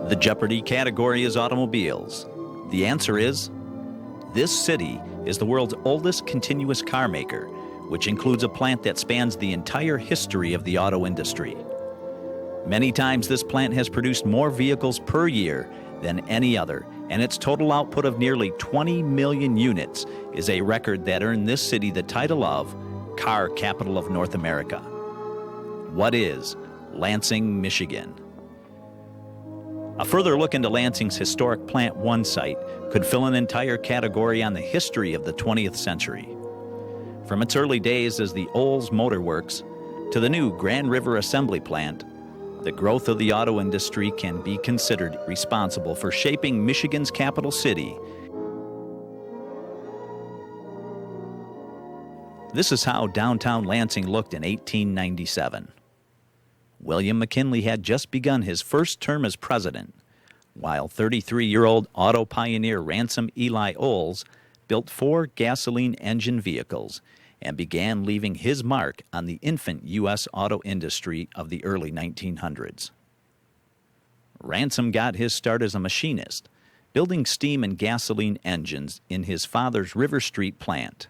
The Jeopardy category is automobiles. The answer is, this city is the world's oldest continuous car maker, which includes a plant that spans the entire history of the auto industry. Many times this plant has produced more vehicles per year than any other, and its total output of nearly 20 million units is a record that earned this city the title of Car Capital of North America. What is Lansing, Michigan? A further look into Lansing's historic Plant 1 site could fill an entire category on the history of the 20th century. From its early days as the Oldsmobile Works to the new Grand River Assembly Plant, the growth of the auto industry can be considered responsible for shaping Michigan's capital city. This is how downtown Lansing looked in 1897. William McKinley had just begun his first term as president, while 33-year-old auto pioneer Ransom Eli Olds built 4 gasoline engine vehicles and began leaving his mark on the infant U.S. auto industry of the early 1900s. Ransom got his start as a machinist, building steam and gasoline engines in his father's River Street plant.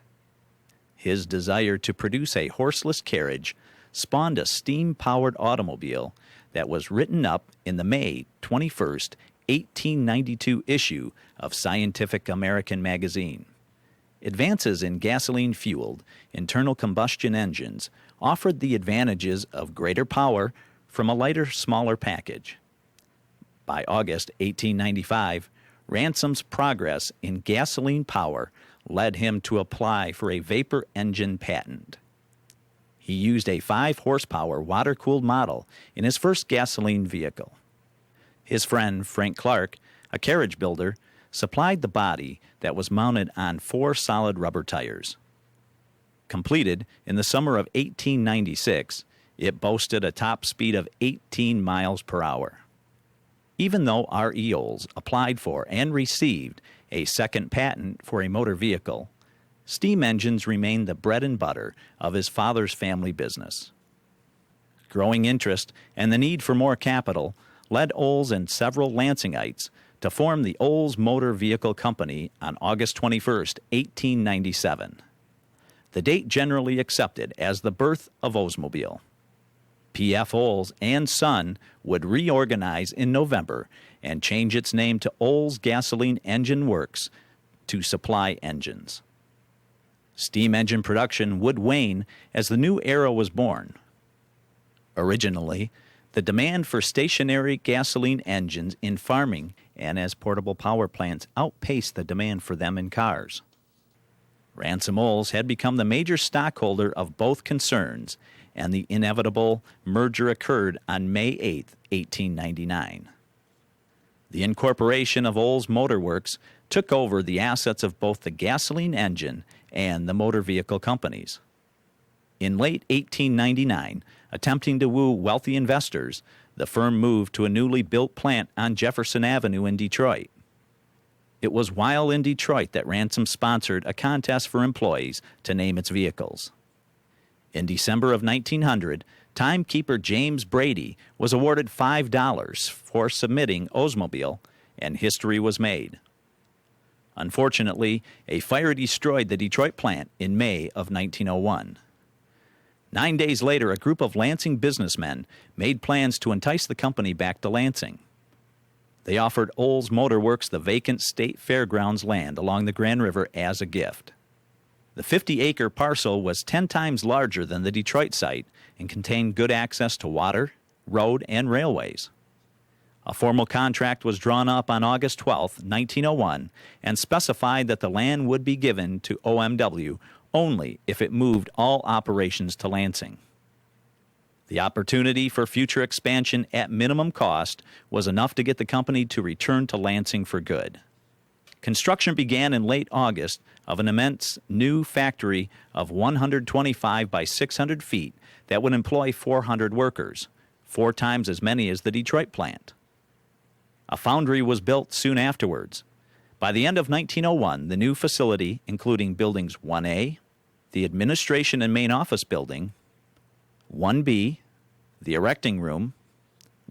His desire to produce a horseless carriage spawned a steam-powered automobile that was written up in the May 21st, 1892 issue of Scientific American magazine. Advances in gasoline-fueled internal combustion engines offered the advantages of greater power from a lighter, smaller package. By August 1895, Ransom's progress in gasoline power led him to apply for a vapor engine patent. He used a 5-horsepower water-cooled model in his first gasoline vehicle. His friend, Frank Clark, a carriage builder, supplied the body that was mounted on 4 solid rubber tires. Completed in the summer of 1896, it boasted a top speed of 18 miles per hour. Even though R.E. Olds applied for and received a second patent for a motor vehicle, steam engines remained the bread and butter of his father's family business. Growing interest and the need for more capital led Olds and several Lansingites to form the Olds Motor Vehicle Company on August 21, 1897, the date generally accepted as the birth of Oldsmobile. P.F. Olds and Son would reorganize in November and change its name to Olds Gasoline Engine Works to supply engines. Steam engine production would wane as the new era was born. Originally, the demand for stationary gasoline engines in farming and as portable power plants outpaced the demand for them in cars. Ransom Olds had become the major stockholder of both concerns, and the inevitable merger occurred on May 8, 1899. The incorporation of Olds Motor Works took over the assets of both the gasoline engine and the motor vehicle companies. In late 1899, attempting to woo wealthy investors, the firm moved to a newly built plant on Jefferson Avenue in Detroit. It was while in Detroit that Ransom sponsored a contest for employees to name its vehicles. In December of 1900, timekeeper James Brady was awarded $5 for submitting Oldsmobile, and history was made. Unfortunately, a fire destroyed the Detroit plant in May of 1901. 9 days later, a group of Lansing businessmen made plans to entice the company back to Lansing. They offered Olds Motor Works the vacant state fairgrounds land along the Grand River as a gift. The 50-acre parcel was 10 times larger than the Detroit site and contained good access to water, road, and railways. A formal contract was drawn up on August 12, 1901, and specified that the land would be given to OMW only if it moved all operations to Lansing. The opportunity for future expansion at minimum cost was enough to get the company to return to Lansing for good. Construction began in late August of an immense new factory of 125 by 600 feet that would employ 400 workers, 4 times as many as the Detroit plant. A foundry was built soon afterwards. By the end of 1901, the new facility, including buildings 1A, the administration and main office building, 1B, the erecting room,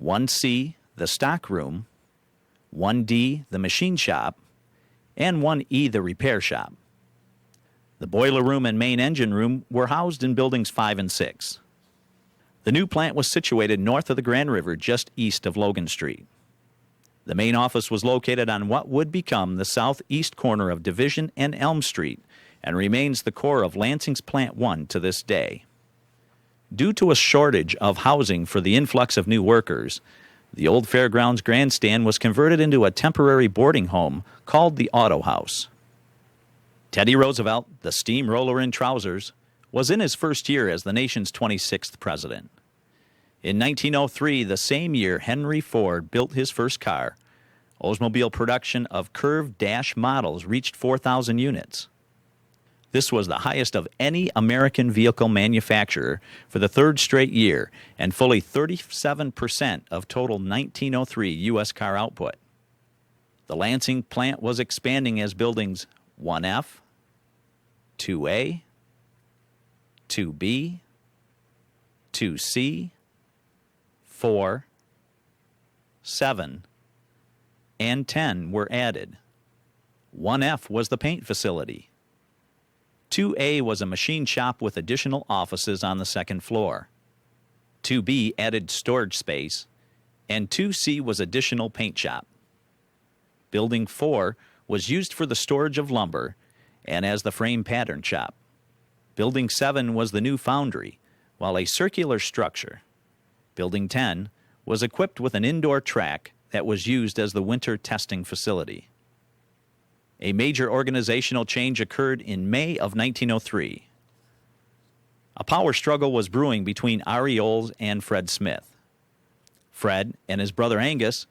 1C, the stock room, 1D, the machine shop, and 1E, the repair shop. The boiler room and main engine room were housed in buildings 5 and 6. The new plant was situated north of the Grand River, just east of Logan Street. The main office was located on what would become the southeast corner of Division and Elm Street and remains the core of Lansing's Plant 1 to this day. Due to a shortage of housing for the influx of new workers, the old Fairgrounds grandstand was converted into a temporary boarding home called the Auto House. Teddy Roosevelt, the steamroller in trousers, was in his first year as the nation's 26th president. In 1903, the same year Henry Ford built his first car, Oldsmobile production of curved dash models reached 4,000 units. This was the highest of any American vehicle manufacturer for the third straight year and fully 37% of total 1903 U.S. car output. The Lansing plant was expanding as buildings 1F, 2A, 2B, 2C, 4, 7, and 10 were added. 1F was the paint facility. 2A was a machine shop with additional offices on the second floor. 2B added storage space, and 2C was additional paint shop. Building 4 was used for the storage of lumber and as the frame pattern shop. Building 7 was the new foundry, while a circular structure. Building 10 was equipped with an indoor track that was used as the winter testing facility. A major organizational change occurred in May of 1903. A power struggle was brewing between R.E. Olds and Fred Smith. Fred and his brother Angus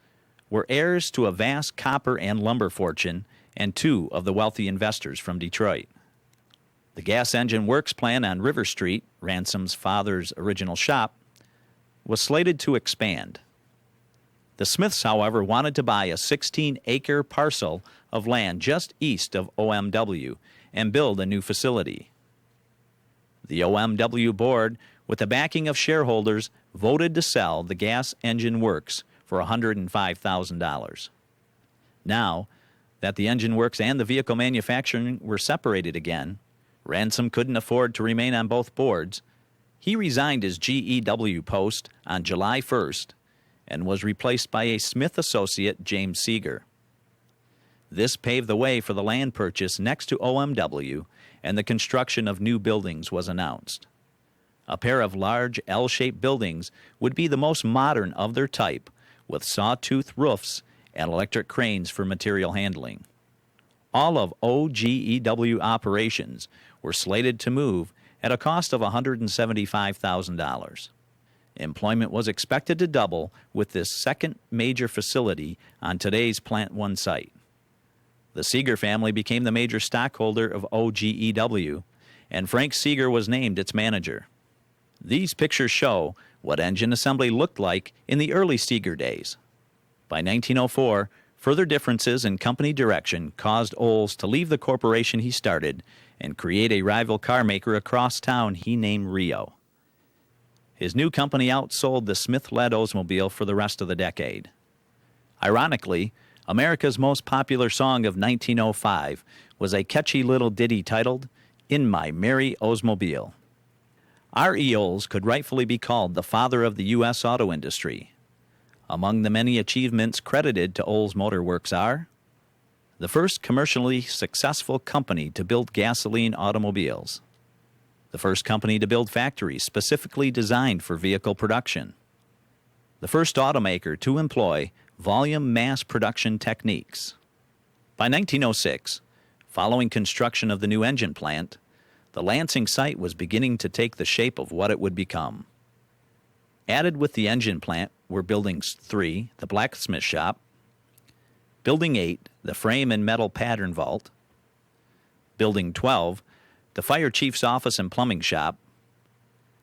were heirs to a vast copper and lumber fortune and two of the wealthy investors from Detroit. The gas engine works plant on River Street, Ransom's father's original shop, was slated to expand. The Smiths, however, wanted to buy a 16-acre parcel of land just east of OMW and build a new facility. The OMW board, with the backing of shareholders, voted to sell the gas engine works for $105,000. Now that the engine works and the vehicle manufacturing were separated again, Ransom couldn't afford to remain on both boards. He resigned his GEW post on July 1st and was replaced by a Smith associate, James Seeger. This paved the way for the land purchase next to OMW, and the construction of new buildings was announced. A pair of large L-shaped buildings would be the most modern of their type, with sawtooth roofs and electric cranes for material handling. All of OGEW operations were slated to move at a cost of $175,000. Employment was expected to double with this second major facility on today's Plant 1 site. The Seeger family became the major stockholder of OGEW, and Frank Seeger was named its manager. These pictures show what engine assembly looked like in the early Seeger days. By 1904, further differences in company direction caused Olds to leave the corporation he started and create a rival car maker across town he named Rio. His new company outsold the Smith-led Oldsmobile for the rest of the decade. Ironically, America's most popular song of 1905 was a catchy little ditty titled, "In My Merry Oldsmobile." R.E. Olds could rightfully be called the father of the U.S. auto industry. Among the many achievements credited to Olds Motor Works are the first commercially successful company to build gasoline automobiles, the first company to build factories specifically designed for vehicle production, the first automaker to employ volume mass production techniques. By 1906, following construction of the new engine plant, the Lansing site was beginning to take the shape of what it would become. Added with the engine plant were Buildings 3, the blacksmith shop, Building 8, the frame and metal pattern vault, Building 12, the fire chief's office and plumbing shop,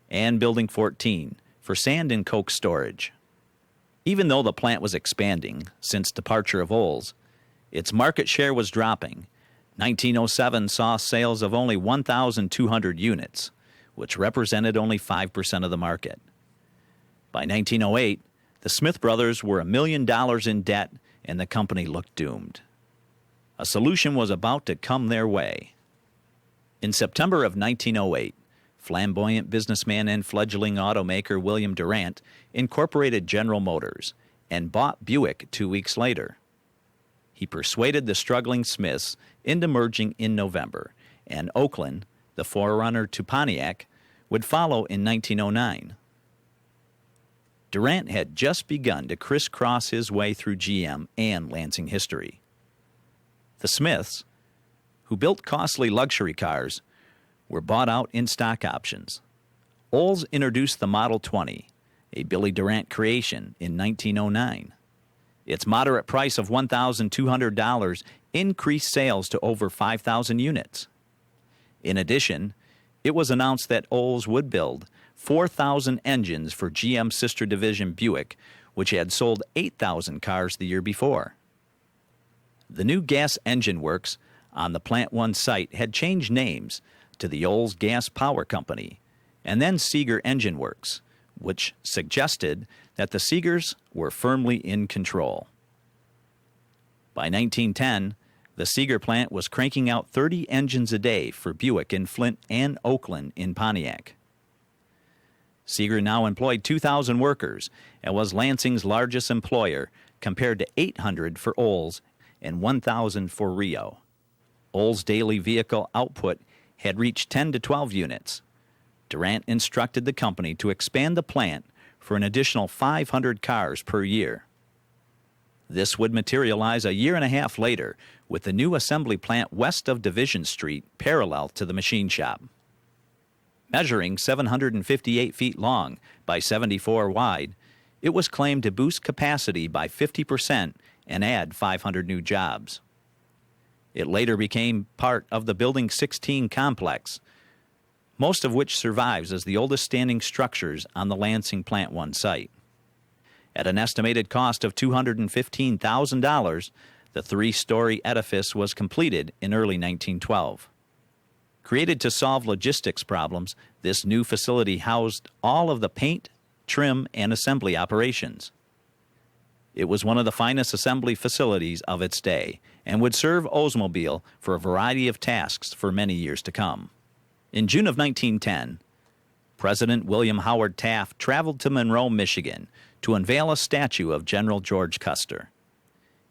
and Building 14 for sand and coke storage. Even though the plant was expanding since departure of Olds, its market share was dropping. 1907 saw sales of only 1,200 units, which represented only 5% of the market. By 1908, the Smith brothers were $1 million in debt and the company looked doomed. A solution was about to come their way. In September of 1908, flamboyant businessman and fledgling automaker William Durant incorporated General Motors and bought Buick 2 weeks later. He persuaded the struggling Smiths into merging in November, and Oakland, the forerunner to Pontiac, would follow in 1909. Durant had just begun to crisscross his way through GM and Lansing history. The Smiths, who built costly luxury cars, were bought out in stock options. Olds introduced the Model 20, a Billy Durant creation, in 1909. Its moderate price of $1,200 increased sales to over 5,000 units. In addition, it was announced that Olds would build 4,000 engines for GM's sister division Buick, which had sold 8,000 cars the year before. The new gas engine works on the Plant 1 site had changed names to the Olds Gas Power Company, and then Seeger Engine Works, which suggested that the Seegers were firmly in control. By 1910, the Seeger plant was cranking out 30 engines a day for Buick in Flint and Oakland in Pontiac. Seeger now employed 2,000 workers and was Lansing's largest employer, compared to 800 for Olds and 1,000 for Rio. Olds' daily vehicle output had reached 10 to 12 units. Durant instructed the company to expand the plant for an additional 500 cars per year. This would materialize a year and a half later with the new assembly plant west of Division Street, parallel to the machine shop. Measuring 758 feet long by 74 wide, it was claimed to boost capacity by 50% and add 500 new jobs. It later became part of the Building 16 complex, most of which survives as the oldest standing structures on the Lansing Plant 1 site. At an estimated cost of $215,000, the three-story edifice was completed in early 1912. Created to solve logistics problems, this new facility housed all of the paint, trim, and assembly operations. It was one of the finest assembly facilities of its day and would serve Oldsmobile for a variety of tasks for many years to come. In June of 1910, President William Howard Taft traveled to Monroe, Michigan, to unveil a statue of General George Custer.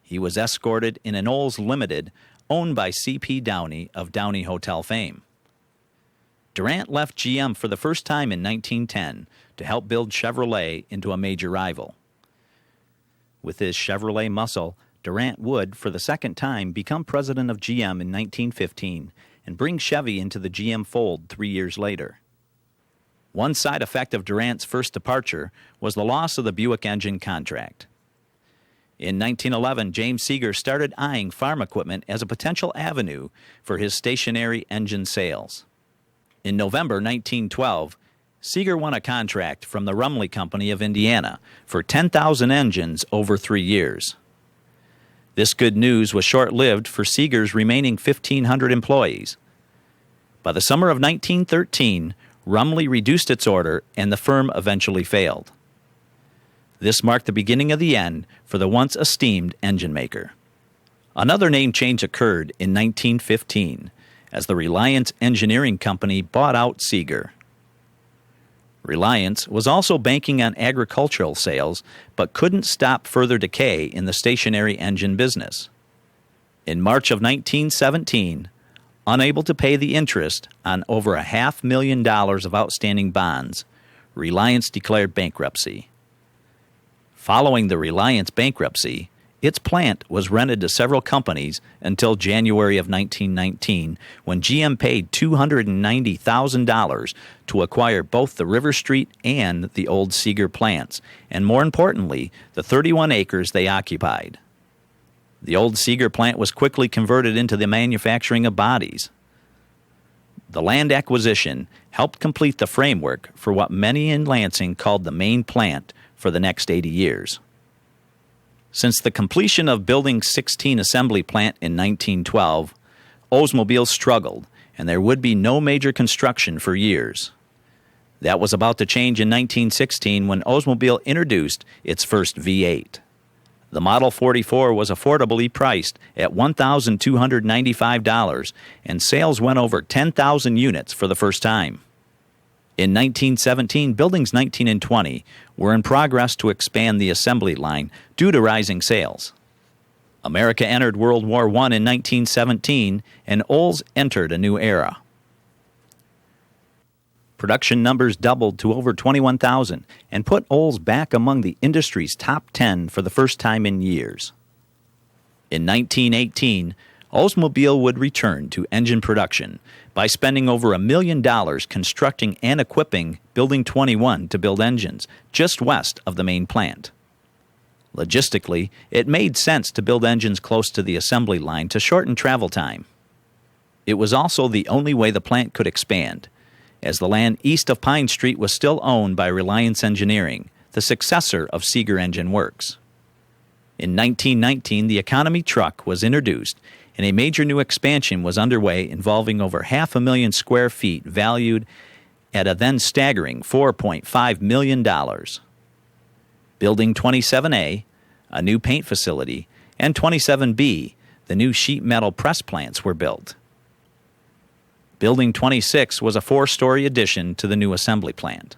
He was escorted in an Olds Limited owned by C.P. Downey of Downey Hotel fame. Durant left GM for the first time in 1910 to help build Chevrolet into a major rival. With his Chevrolet muscle, Durant would, for the second time, become president of GM in 1915 and bring Chevy into the GM fold 3 years later. One side effect of Durant's first departure was the loss of the Buick engine contract. In 1911, James Seeger started eyeing farm equipment as a potential avenue for his stationary engine sales. In November 1912, Seeger won a contract from the Rumley Company of Indiana for 10,000 engines over 3 years. This good news was short-lived for Seeger's remaining 1,500 employees. By the summer of 1913, Rumley reduced its order and the firm eventually failed. This marked the beginning of the end for the once esteemed engine maker. Another name change occurred in 1915 as the Reliance Engineering Company bought out Seeger. Reliance was also banking on agricultural sales, but couldn't stop further decay in the stationary engine business. In March of 1917, unable to pay the interest on over $500,000 of outstanding bonds, Reliance declared bankruptcy. Following the Reliance bankruptcy, its plant was rented to several companies until January of 1919, when GM paid $290,000 to acquire both the River Street and the old Seeger plants, and more importantly, the 31 acres they occupied. The old Seeger plant was quickly converted into the manufacturing of bodies. The land acquisition helped complete the framework for what many in Lansing called the main plant for the next 80 years. Since the completion of Building 16 assembly plant in 1912, Oldsmobile struggled, and there would be no major construction for years. That was about to change in 1916 when Oldsmobile introduced its first V8. The Model 44 was affordably priced at $1,295, and sales went over 10,000 units for the first time. In 1917, Buildings 19 and 20 were in progress to expand the assembly line due to rising sales. America entered World War I in 1917, and Olds entered a new era. Production numbers doubled to over 21,000 and put Olds back among the industry's top 10 for the first time in years. In 1918, Oldsmobile would return to engine production by spending over $1 million constructing and equipping Building 21 to build engines just west of the main plant. Logistically, it made sense to build engines close to the assembly line to shorten travel time. It was also the only way the plant could expand, as the land east of Pine Street was still owned by Reliance Engineering, the successor of Seeger Engine Works. In 1919, the economy truck was introduced, and a major new expansion was underway involving over 500,000 square feet valued at a then staggering $4.5 million. Building 27A, a new paint facility, and 27B, the new sheet metal press plants, were built. Building 26 was a 4-story addition to the new assembly plant.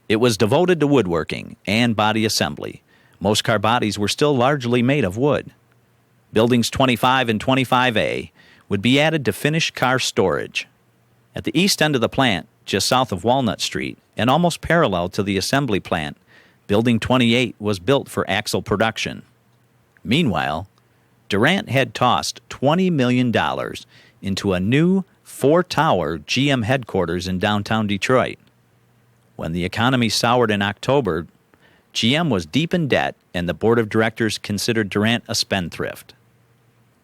It was devoted to woodworking and body assembly. Most car bodies were still largely made of wood. Buildings 25 and 25A would be added to finished car storage. At the east end of the plant, just south of Walnut Street, and almost parallel to the assembly plant, Building 28 was built for axle production. Meanwhile, Durant had tossed $20 million into a new 4-tower GM headquarters in downtown Detroit. When the economy soured in October, GM was deep in debt, and the board of directors considered Durant a spendthrift.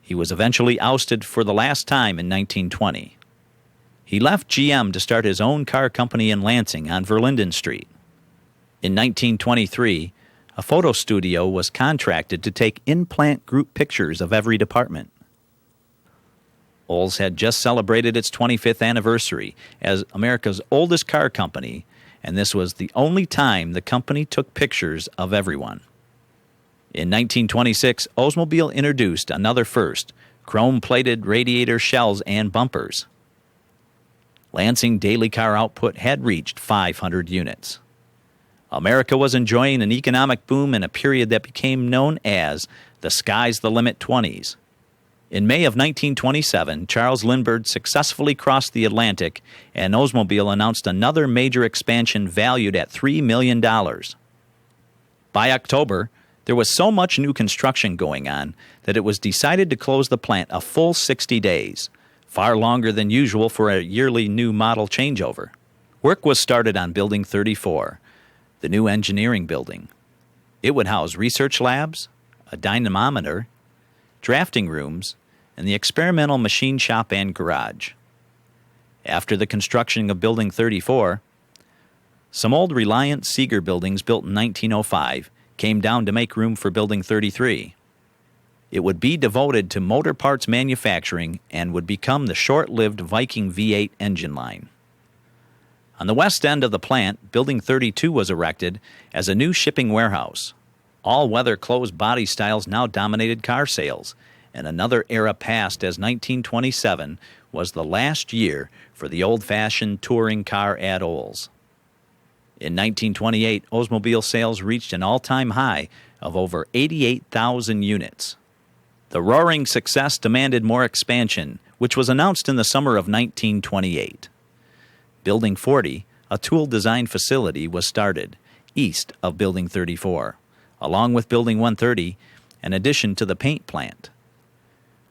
He was eventually ousted for the last time in 1920. He left GM to start his own car company in Lansing on Verlinden Street. In 1923, a photo studio was contracted to take in-plant group pictures of every department. Olds had just celebrated its 25th anniversary as America's oldest car company, and this was the only time the company took pictures of everyone. In 1926, Oldsmobile introduced another first, chrome-plated radiator shells and bumpers. Lansing daily car output had reached 500 units. America was enjoying an economic boom in a period that became known as the sky's the limit 20s. In May of 1927, Charles Lindbergh successfully crossed the Atlantic, and Oldsmobile announced another major expansion valued at $3 million. By October, there was so much new construction going on that it was decided to close the plant a full 60 days, far longer than usual for a yearly new model changeover. Work was started on Building 34, the new engineering building. It would house research labs, a dynamometer, drafting rooms, and the experimental machine shop and garage. After the construction of Building 34, some old Reliance Seeger buildings built in 1905 came down to make room for Building 33. It would be devoted to motor parts manufacturing and would become the short-lived Viking V8 engine line. On the west end of the plant, Building 32 was erected as a new shipping warehouse. All-weather closed body styles now dominated car sales, and another era passed as 1927 was the last year for the old-fashioned touring car at Olds. In 1928, Oldsmobile sales reached an all-time high of over 88,000 units. The roaring success demanded more expansion, which was announced in the summer of 1928. Building 40, a tool design facility, was started east of Building 34, along with Building 130, in addition to the paint plant.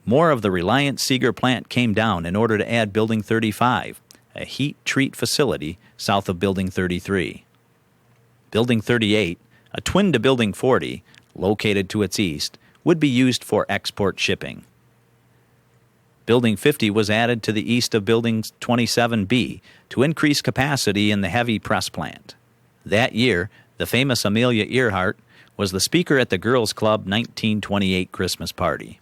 More of the Reliance Seeger plant came down in order to add Building 35, a heat treat facility south of Building 33. Building 38, a twin to Building 40, located to its east, would be used for export shipping. Building 50 was added to the east of Building 27B to increase capacity in the heavy press plant. That year, the famous Amelia Earhart was the speaker at the Girls Club 1928 Christmas party.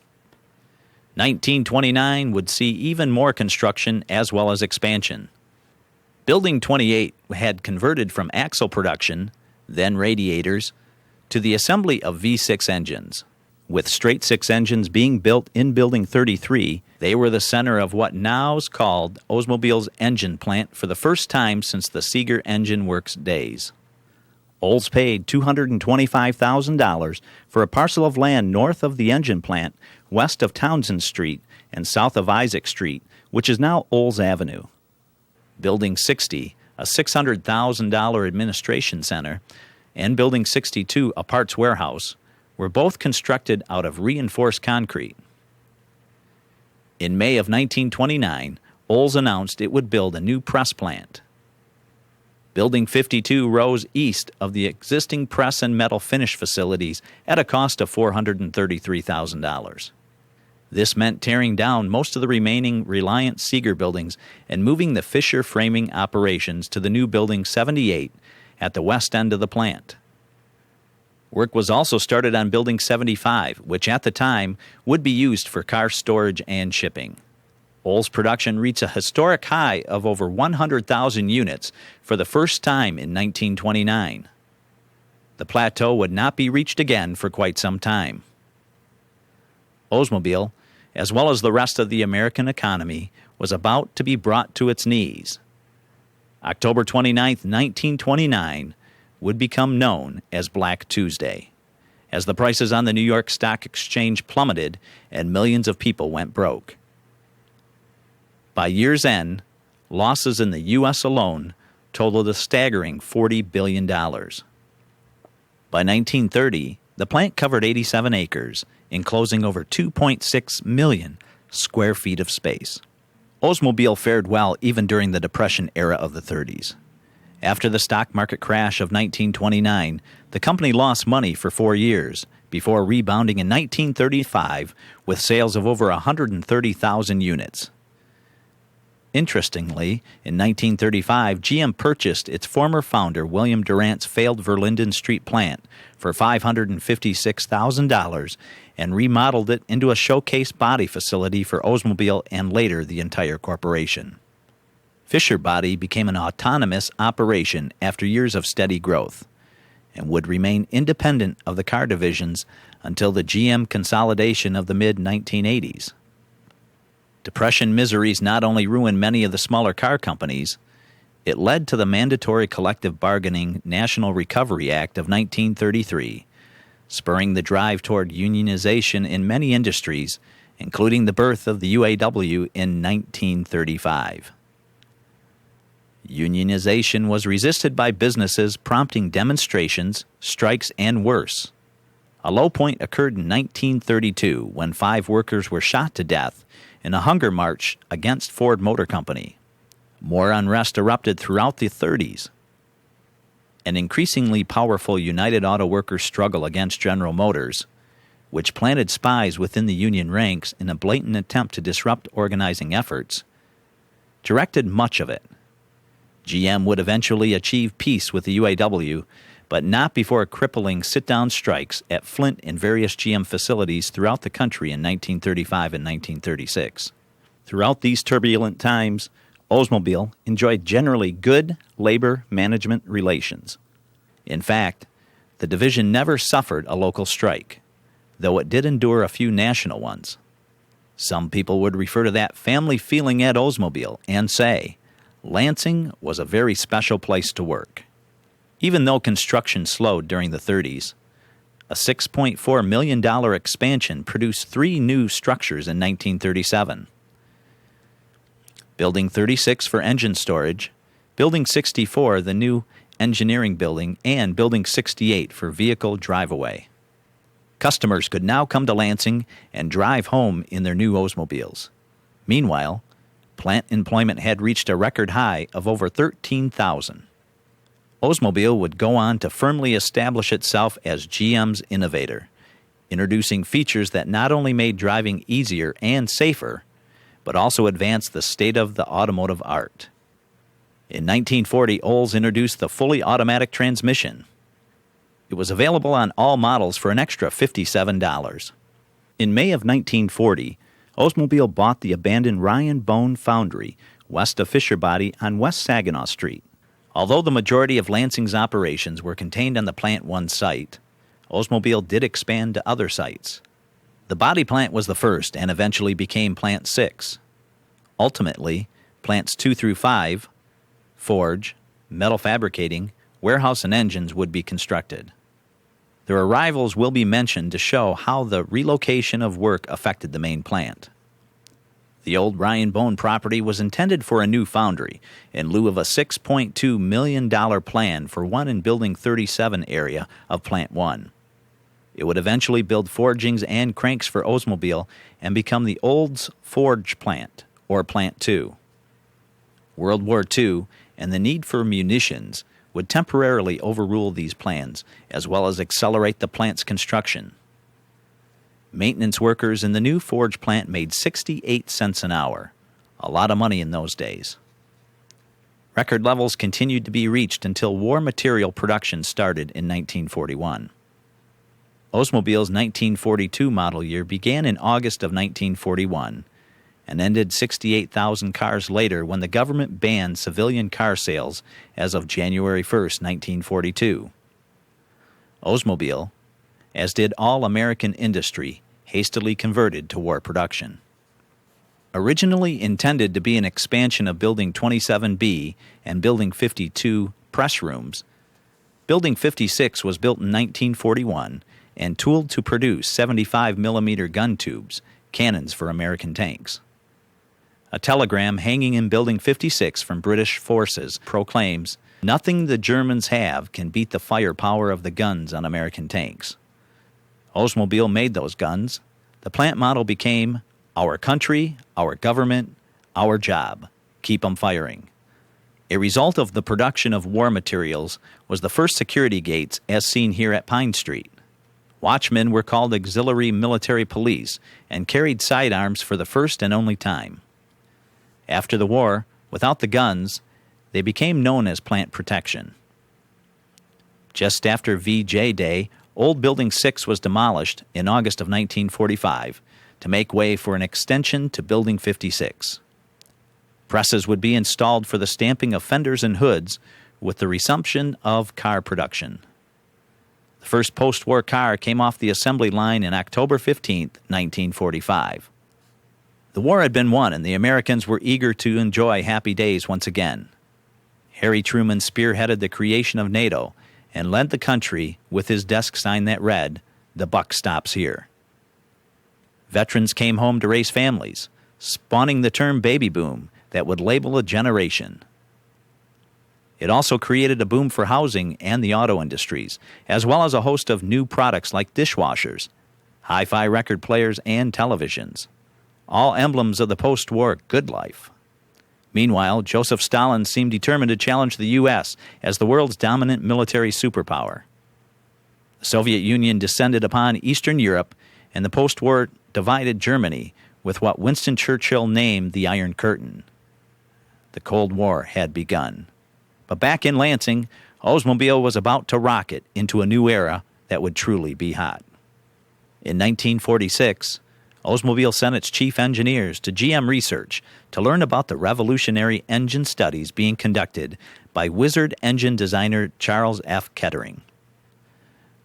1929 would see even more construction as well as expansion. Building 28 had converted from axle production, then radiators, to the assembly of V6 engines. With straight six engines being built in Building 33, they were the center of what now is called Oldsmobile's engine plant for the first time since the Seeger Engine Works days. Olds paid $225,000 for a parcel of land north of the engine plant, west of Townsend Street, and south of Isaac Street, which is now Olds Avenue. Building 60, a $600,000 administration center, and Building 62, a parts warehouse, were both constructed out of reinforced concrete. In May of 1929, Olds announced it would build a new press plant. Building 52 rose east of the existing press and metal finish facilities at a cost of $433,000. This meant tearing down most of the remaining Reliant Seeger buildings and moving the Fisher framing operations to the new Building 78 at the west end of the plant. Work was also started on Building 75, which at the time would be used for car storage and shipping. Olds production reached a historic high of over 100,000 units for the first time in 1929. The plateau would not be reached again for quite some time. Oldsmobile, as well as the rest of the American economy, was about to be brought to its knees. October 29, 1929, would become known as Black Tuesday, as the prices on the New York Stock Exchange plummeted and millions of people went broke. By year's end, losses in the U.S. alone totaled a staggering $40 billion. By 1930, the plant covered 87 acres, enclosing over 2.6 million square feet of space. Oldsmobile fared well even during the Depression era of the 30s. After the stock market crash of 1929, the company lost money for 4 years, before rebounding in 1935 with sales of over 130,000 units. Interestingly, in 1935, GM purchased its former founder William Durant's failed Verlinden Street plant for $556,000 and remodeled it into a showcase body facility for Oldsmobile and later the entire corporation. Fisher Body became an autonomous operation after years of steady growth and would remain independent of the car divisions until the GM consolidation of the mid-1980s. Depression miseries not only ruined many of the smaller car companies, it led to the mandatory collective bargaining National Recovery Act of 1933, spurring the drive toward unionization in many industries, including the birth of the UAW in 1935. Unionization was resisted by businesses, prompting demonstrations, strikes, and worse. A low point occurred in 1932 when 5 workers were shot to death in a hunger march against Ford Motor Company. More unrest erupted throughout the 30s. An increasingly powerful United Auto Workers struggle against General Motors, which planted spies within the union ranks in a blatant attempt to disrupt organizing efforts, directed much of it. GM would eventually achieve peace with the UAW, but not before crippling sit-down strikes at Flint and various GM facilities throughout the country in 1935 and 1936. Throughout these turbulent times, Oldsmobile enjoyed generally good labor management relations. In fact, the division never suffered a local strike, though it did endure a few national ones. Some people would refer to that family feeling at Oldsmobile and say, Lansing was a very special place to work. Even though construction slowed during the 30s, a $6.4 million expansion produced 3 new structures in 1937. Building 36 for engine storage, Building 64, the new engineering building, and Building 68 for vehicle drive-away. Customers could now come to Lansing and drive home in their new Oldsmobiles. Meanwhile, plant employment had reached a record high of over 13,000. Oldsmobile would go on to firmly establish itself as GM's innovator, introducing features that not only made driving easier and safer, but also advanced the state of the automotive art. In 1940, Olds introduced the fully automatic transmission. It was available on all models for an extra $57. In May of 1940, Oldsmobile bought the abandoned Ryan Bone Foundry west of Fisher Body on West Saginaw Street. Although the majority of Lansing's operations were contained on the Plant 1 site, Oldsmobile did expand to other sites. The body plant was the first and eventually became Plant 6. Ultimately, Plants 2 through 5, forge, metal fabricating, warehouse, and engines would be constructed. Their arrivals will be mentioned to show how the relocation of work affected the main plant. The old Ryan Bone property was intended for a new foundry in lieu of a $6.2 million plan for one in Building 37 area of Plant 1. It would eventually build forgings and cranks for Oldsmobile and become the Olds Forge Plant, or Plant 2. World War II and the need for munitions would temporarily overrule these plans, as well as accelerate the plant's construction. Maintenance workers in the new forge plant made 68 cents an hour, a lot of money in those days. Record levels continued to be reached until war material production started in 1941. Oldsmobile's 1942 model year began in August of 1941 and ended 68,000 cars later when the government banned civilian car sales as of January 1, 1942. Oldsmobile, as did all American industry, hastily converted to war production. Originally intended to be an expansion of Building 27B and Building 52 press rooms, Building 56 was built in 1941 and tooled to produce 75mm gun tubes, cannons for American tanks. A telegram hanging in Building 56 from British forces proclaims, "Nothing the Germans have can beat the firepower of the guns on American tanks." Oldsmobile made those guns. The plant motto became, "Our country, our government, our job. Keep 'em firing." A result of the production of war materials was the first security gates as seen here at Pine Street. Watchmen were called auxiliary military police and carried sidearms for the first and only time. After the war, without the guns, they became known as plant protection. Just after VJ Day, Old Building 6 was demolished in August of 1945 to make way for an extension to Building 56. Presses would be installed for the stamping of fenders and hoods with the resumption of car production. The first post-war car came off the assembly line in October 15, 1945. The war had been won, and the Americans were eager to enjoy happy days once again. Harry Truman spearheaded the creation of NATO and led the country with his desk sign that read, "The buck stops here." Veterans came home to raise families, spawning the term baby boom that would label a generation. It also created a boom for housing and the auto industries, as well as a host of new products like dishwashers, hi-fi record players, and televisions, all emblems of the post-war good life. Meanwhile, Joseph Stalin seemed determined to challenge the U.S. as the world's dominant military superpower. The Soviet Union descended upon Eastern Europe, and the post-war divided Germany with what Winston Churchill named the Iron Curtain. The Cold War had begun. But back in Lansing, Oldsmobile was about to rocket into a new era that would truly be hot. In 1946, Oldsmobile sent its chief engineers to GM Research to learn about the revolutionary engine studies being conducted by wizard engine designer Charles F. Kettering.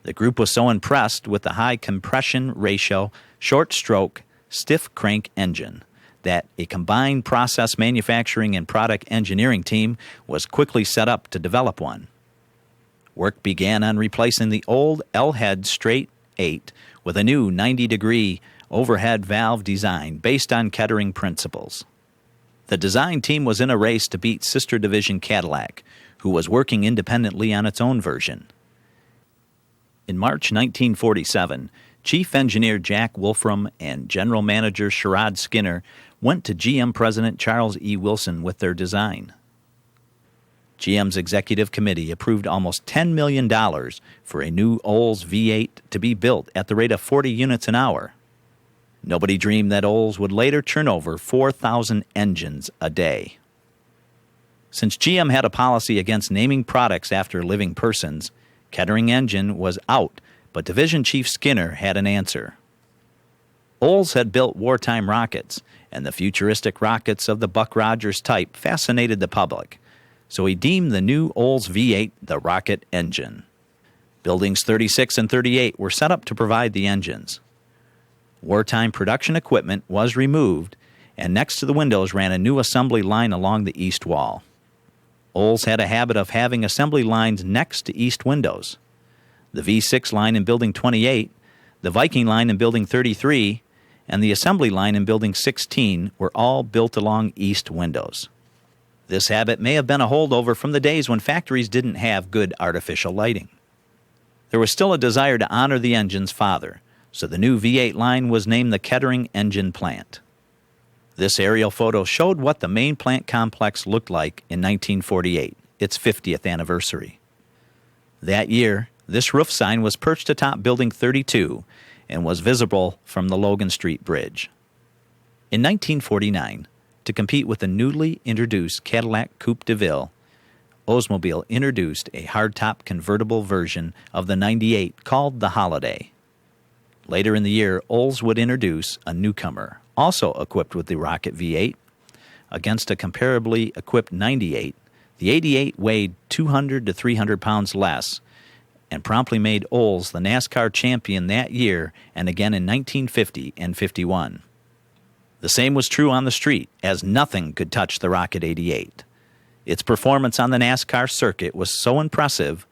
The group was so impressed with the high compression ratio, short stroke, stiff crank engine that a combined process manufacturing and product engineering team was quickly set up to develop one. Work began on replacing the old L-head straight 8 with a new 90-degree overhead valve design based on Kettering principles. The design team was in a race to beat sister division Cadillac, who was working independently on its own version. In March 1947, Chief Engineer Jack Wolfram and General Manager Sherrod Skinner went to GM President Charles E. Wilson with their design. GM's executive committee approved almost $10 million for a new Olds V8 to be built at the rate of 40 units an hour. Nobody dreamed that Olds would later turn over 4,000 engines a day. Since GM had a policy against naming products after living persons, Kettering engine was out, but Division Chief Skinner had an answer. Olds had built wartime rockets, and the futuristic rockets of the Buck Rogers type fascinated the public, so he deemed the new Olds V8 the rocket engine. Buildings 36 and 38 were set up to provide the engines. Wartime production equipment was removed, and next to the windows ran a new assembly line along the east wall. Olds had a habit of having assembly lines next to east windows. The V6 line in Building 28, the Viking line in Building 33, and the assembly line in Building 16 were all built along east windows. This habit may have been a holdover from the days when factories didn't have good artificial lighting. There was still a desire to honor the engine's father, so the new V8 line was named the Kettering Engine Plant. This aerial photo showed what the main plant complex looked like in 1948, its 50th anniversary. That year, this roof sign was perched atop Building 32 and was visible from the Logan Street Bridge. In 1949, to compete with the newly introduced Cadillac Coupe de Ville, Oldsmobile introduced a hardtop convertible version of the 98 called the Holiday. Later in the year, Olds would introduce a newcomer, also equipped with the Rocket V8. Against a comparably equipped 98, the 88 weighed 200 to 300 pounds less and promptly made Olds the NASCAR champion that year and again in 1950 and 51. The same was true on the street, as nothing could touch the Rocket 88. Its performance on the NASCAR circuit was so impressive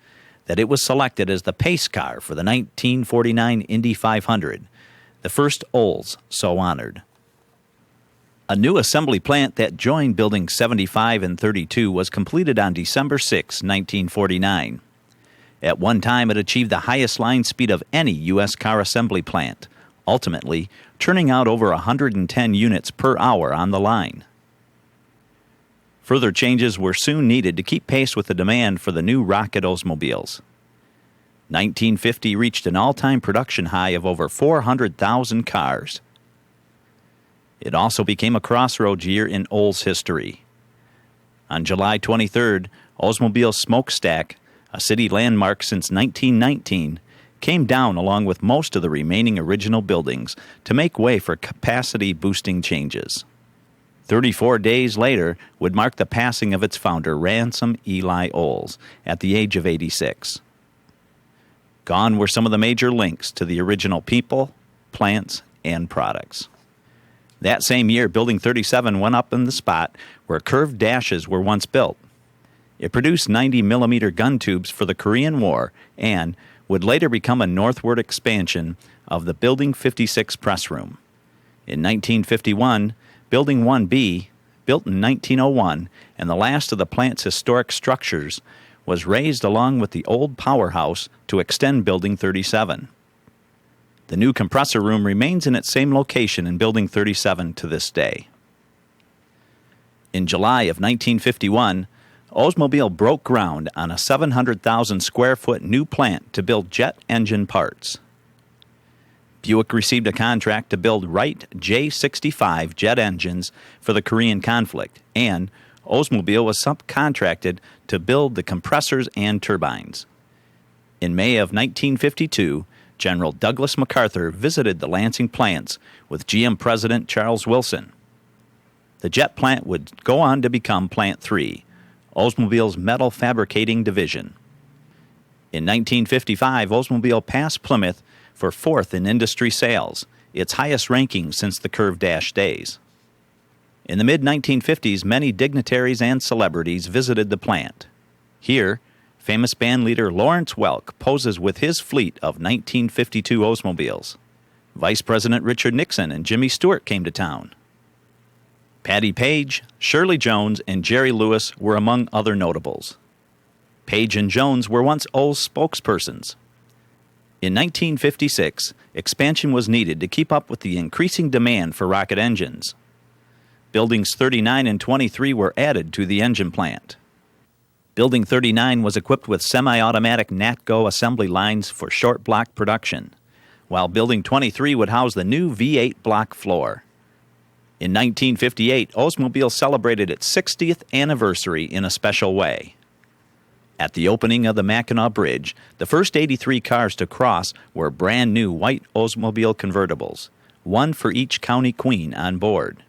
that it was selected as the pace car for the 1949 Indy 500, the first Olds so honored. A new assembly plant that joined Buildings 75 and 32 was completed on December 6, 1949. At one time, it achieved the highest line speed of any U.S. car assembly plant, ultimately turning out over 110 units per hour on the line. Further changes were soon needed to keep pace with the demand for the new Rocket Oldsmobiles. 1950 reached an all-time production high of over 400,000 cars. It also became a crossroads year in Olds history. On July 23rd, Oldsmobile Smokestack, a city landmark since 1919, came down along with most of the remaining original buildings to make way for capacity-boosting changes. 34 days later would mark the passing of its founder, Ransom Eli Olds, at the age of 86. Gone were some of the major links to the original people, plants, and products. That same year, Building 37 went up in the spot where curved dashes were once built. It produced 90-millimeter gun tubes for the Korean War and would later become a northward expansion of the Building 56 press room. In 1951, Building 1B, built in 1901, and the last of the plant's historic structures, was raised along with the old powerhouse to extend Building 37. The new compressor room remains in its same location in Building 37 to this day. In July of 1951, Oldsmobile broke ground on a 700,000 square foot new plant to build jet engine parts. Buick received a contract to build Wright J65 jet engines for the Korean conflict, and Oldsmobile was subcontracted to build the compressors and turbines. In May of 1952, General Douglas MacArthur visited the Lansing plants with GM President Charles Wilson. The jet plant would go on to become Plant 3, Oldsmobile's metal fabricating division. In 1955, Oldsmobile passed Plymouth for fourth in industry sales, its highest ranking since the curved dash days. In the mid-1950s, many dignitaries and celebrities visited the plant. Here, famous bandleader Lawrence Welk poses with his fleet of 1952 Oldsmobiles. Vice President Richard Nixon and Jimmy Stewart came to town. Patty Page, Shirley Jones, and Jerry Lewis were among other notables. Page and Jones were once Olds spokespersons. In 1956, expansion was needed to keep up with the increasing demand for rocket engines. Buildings 39 and 23 were added to the engine plant. Building 39 was equipped with semi-automatic NatGo assembly lines for short block production, while Building 23 would house the new V8 block floor. In 1958, Oldsmobile celebrated its 60th anniversary in a special way. At the opening of the Mackinac Bridge, the first 83 cars to cross were brand new white Oldsmobile convertibles, one for each county queen on board.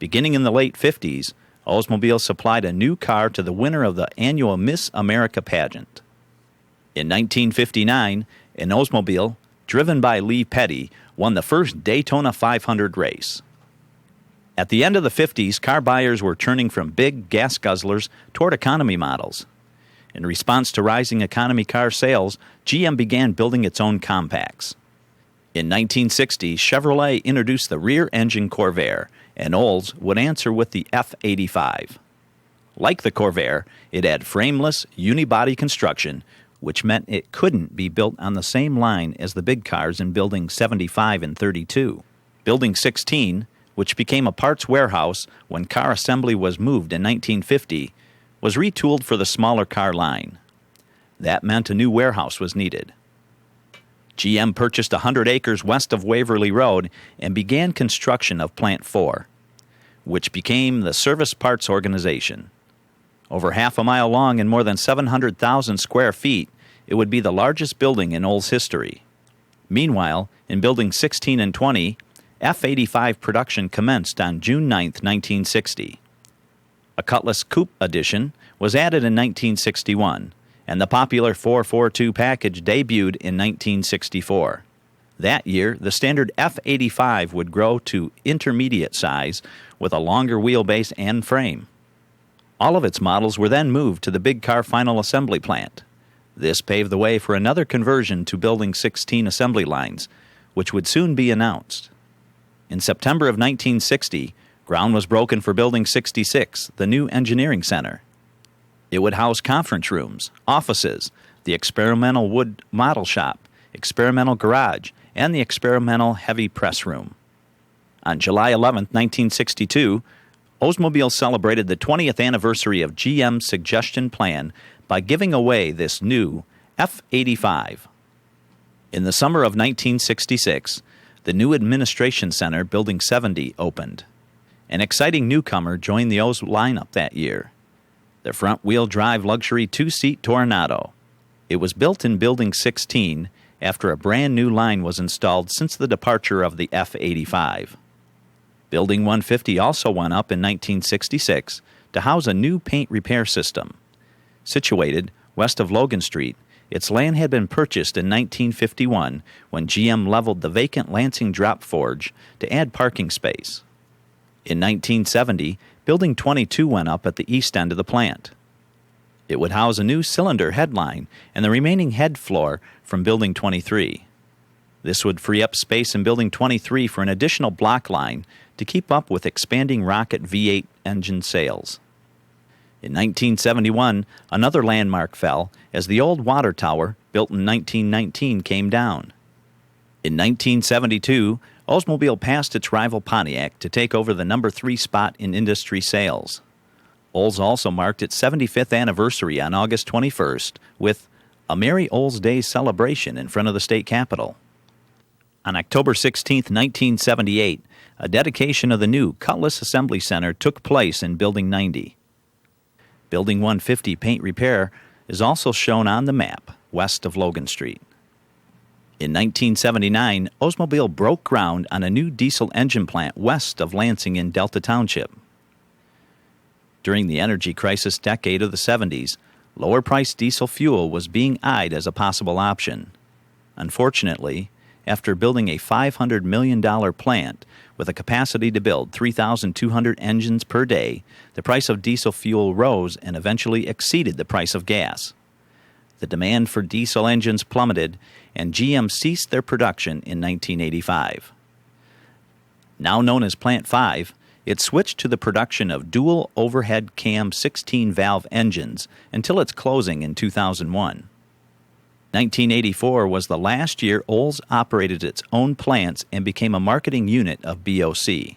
Beginning in the late 50s, Oldsmobile supplied a new car to the winner of the annual Miss America pageant. In 1959, an Oldsmobile, driven by Lee Petty, won the first Daytona 500 race. At the end of the 50s, car buyers were turning from big gas guzzlers toward economy models. In response to rising economy car sales, GM began building its own compacts. In 1960, Chevrolet introduced the rear-engine Corvair, and Olds would answer with the F85. Like the Corvair, it had frameless, unibody construction, which meant it couldn't be built on the same line as the big cars in Building 75 and 32. Building 16, which became a parts warehouse when car assembly was moved in 1950, was retooled for the smaller car line. That meant a new warehouse was needed. GM purchased 100 acres west of Waverly Road and began construction of Plant 4, which became the Service Parts Organization. Over half a mile long and more than 700,000 square feet, it would be the largest building in Olds history. Meanwhile, in Building 16 and 20, F-85 production commenced on June 9, 1960. A Cutlass Coupe edition was added in 1961, and the popular 442 package debuted in 1964. That year, the standard F-85 would grow to intermediate size with a longer wheelbase and frame. All of its models were then moved to the big car final assembly plant. This paved the way for another conversion to Building 16 assembly lines, which would soon be announced. In September of 1960, ground was broken for Building 66, the new engineering center. It would house conference rooms, offices, the experimental wood model shop, experimental garage, and the experimental heavy press room. On July 11, 1962, Oldsmobile celebrated the 20th anniversary of GM's suggestion plan by giving away this new F-85. In the summer of 1966, the new administration center, Building 70, opened. An exciting newcomer joined the Olds lineup that year, the front-wheel drive luxury two-seat Toronado. It was built in Building 16 after a brand new line was installed since the departure of the F-85. Building 150 also went up in 1966 to house a new paint repair system. Situated west of Logan Street, its land had been purchased in 1951 when GM leveled the vacant Lansing drop forge to add parking space. In 1970, Building 22 went up at the east end of the plant. It would house a new cylinder headline and the remaining head floor from Building 23. This would free up space in Building 23 for an additional block line to keep up with expanding rocket V8 engine sales. In 1971, another landmark fell as the old water tower, built in 1919, came down. In 1972, Oldsmobile passed its rival Pontiac to take over the number 3 spot in industry sales. Olds also marked its 75th anniversary on August 21st with a Merry Olds Day celebration in front of the state capitol. On October 16, 1978, a dedication of the new Cutlass Assembly Center took place in Building 90. Building 150 paint repair is also shown on the map west of Logan Street. In 1979, Oldsmobile broke ground on a new diesel engine plant west of Lansing in Delta Township. During the energy crisis decade of the 70s, lower-priced diesel fuel was being eyed as a possible option. Unfortunately, after building a $500 million plant with a capacity to build 3,200 engines per day, the price of diesel fuel rose and eventually exceeded the price of gas. The demand for diesel engines plummeted, and GM ceased their production in 1985. Now known as Plant 5, it switched to the production of dual overhead cam 16-valve engines until its closing in 2001. 1984 was the last year Olds operated its own plants and became a marketing unit of BOC.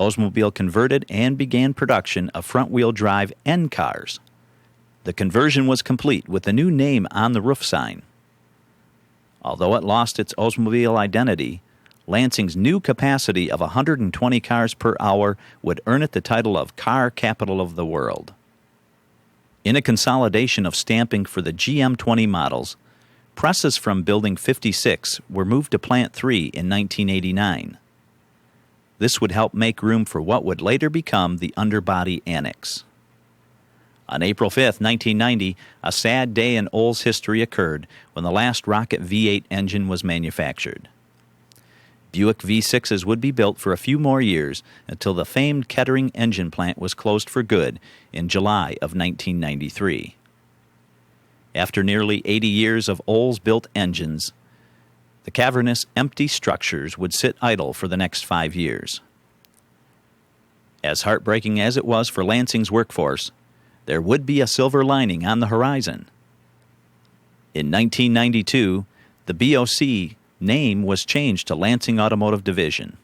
Oldsmobile converted and began production of front-wheel drive N cars. The conversion was complete with the new name on the roof sign. Although it lost its Oldsmobile identity, Lansing's new capacity of 120 cars per hour would earn it the title of Car Capital of the World. In a consolidation of stamping for the GM20 models, presses from Building 56 were moved to Plant 3 in 1989. This would help make room for what would later become the underbody annex. On April 5, 1990, a sad day in Olds history occurred when the last rocket V8 engine was manufactured. Buick V6s would be built for a few more years until the famed Kettering engine plant was closed for good in July of 1993. After nearly 80 years of Olds-built engines, the cavernous, empty structures would sit idle for the next 5 years. As heartbreaking as it was for Lansing's workforce, there would be a silver lining on the horizon. In 1992, the BOC name was changed to Lansing Automotive Division.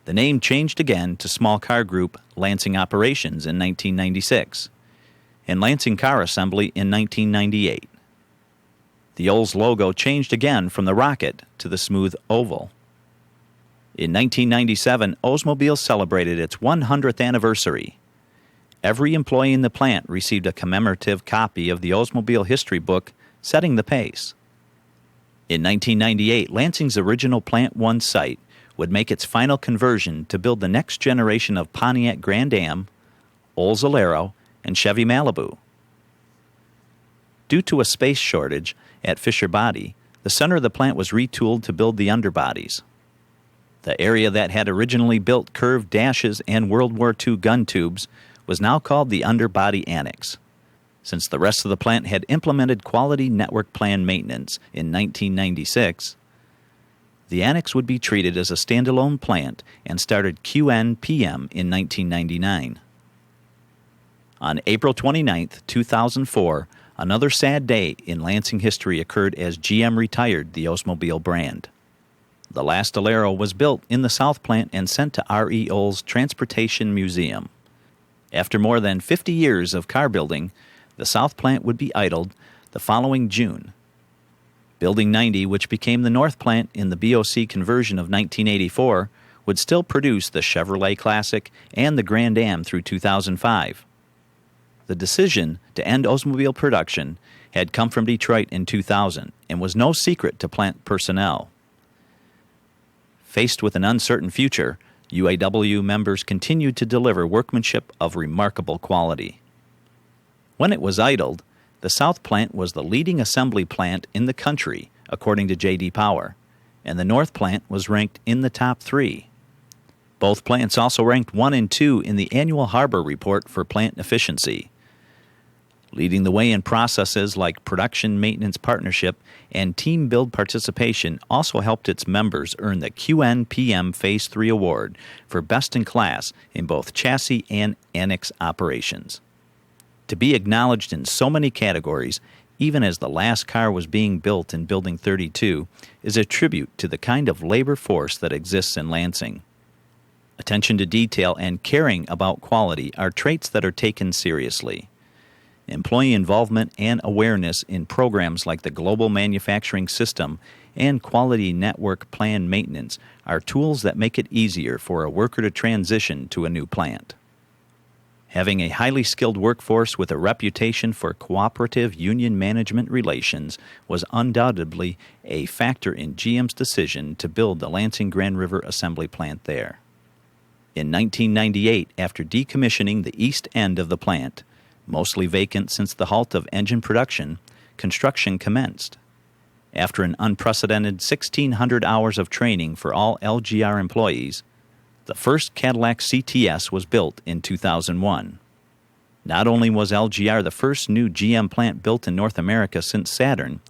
The name changed again to Small Car Group Lansing Operations in 1996, and Lansing Car Assembly in 1998. The Olds logo changed again from the rocket to the smooth oval. In 1997, Oldsmobile celebrated its 100th anniversary. Every employee in the plant received a commemorative copy of the Oldsmobile history book, Setting the Pace. In 1998, Lansing's original Plant 1 site would make its final conversion to build the next generation of Pontiac Grand Am, Olds Alero, and Chevy Malibu. Due to a space shortage at Fisher Body, the center of the plant was retooled to build the underbodies. The area that had originally built curved dashes and World War II gun tubes was now called the Underbody Annex. Since the rest of the plant had implemented Quality Network Plan Maintenance in 1996, the annex would be treated as a standalone plant and started QN-PM in 1999. On April 29, 2004, another sad day in Lansing history occurred as GM retired the Oldsmobile brand. The last Alero was built in the South Plant and sent to R.E. Olds Transportation Museum. After more than 50 years of car building, the South Plant would be idled the following June. Building 90, which became the North Plant in the BOC conversion of 1984, would still produce the Chevrolet Classic and the Grand Am through 2005. The decision to end Oldsmobile production had come from Detroit in 2000 and was no secret to plant personnel. Faced with an uncertain future, UAW members continued to deliver workmanship of remarkable quality. When it was idled, the South Plant was the leading assembly plant in the country, according to J.D. Power, and the North Plant was ranked in the top 3. Both plants also ranked 1 and 2 in the annual Harbor Report for plant efficiency. Leading the way in processes like production maintenance partnership and team build participation also helped its members earn the QN-PM Phase 3 award for best in class in both chassis and annex operations. To be acknowledged in so many categories, even as the last car was being built in Building 32, is a tribute to the kind of labor force that exists in Lansing. Attention to detail and caring about quality are traits that are taken seriously. Employee involvement and awareness in programs like the Global Manufacturing System and Quality Network Plan Maintenance are tools that make it easier for a worker to transition to a new plant. Having a highly skilled workforce with a reputation for cooperative union management relations was undoubtedly a factor in GM's decision to build the Lansing Grand River Assembly Plant there. In 1998, after decommissioning the east end of the plant, mostly vacant since the halt of engine production, construction commenced. After an unprecedented 1,600 hours of training for all LGR employees, the first Cadillac CTS was built in 2001. Not only was LGR the first new GM plant built in North America since Saturn,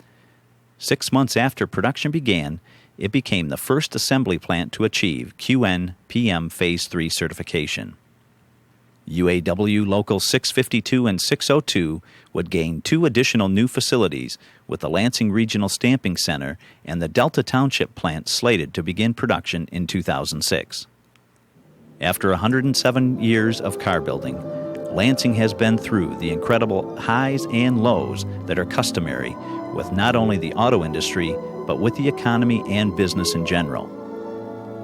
6 months after production began, it became the first assembly plant to achieve QN-PM Phase 3 certification. UAW Local 652 and 602 would gain 2 additional new facilities, with the Lansing Regional Stamping Center and the Delta Township plant slated to begin production in 2006. After 107 years of car building, Lansing has been through the incredible highs and lows that are customary with not only the auto industry, but with the economy and business in general.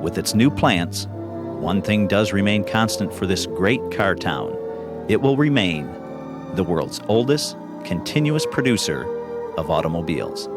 With its new plants, one thing does remain constant for this great car town. It will remain the world's oldest continuous producer of automobiles.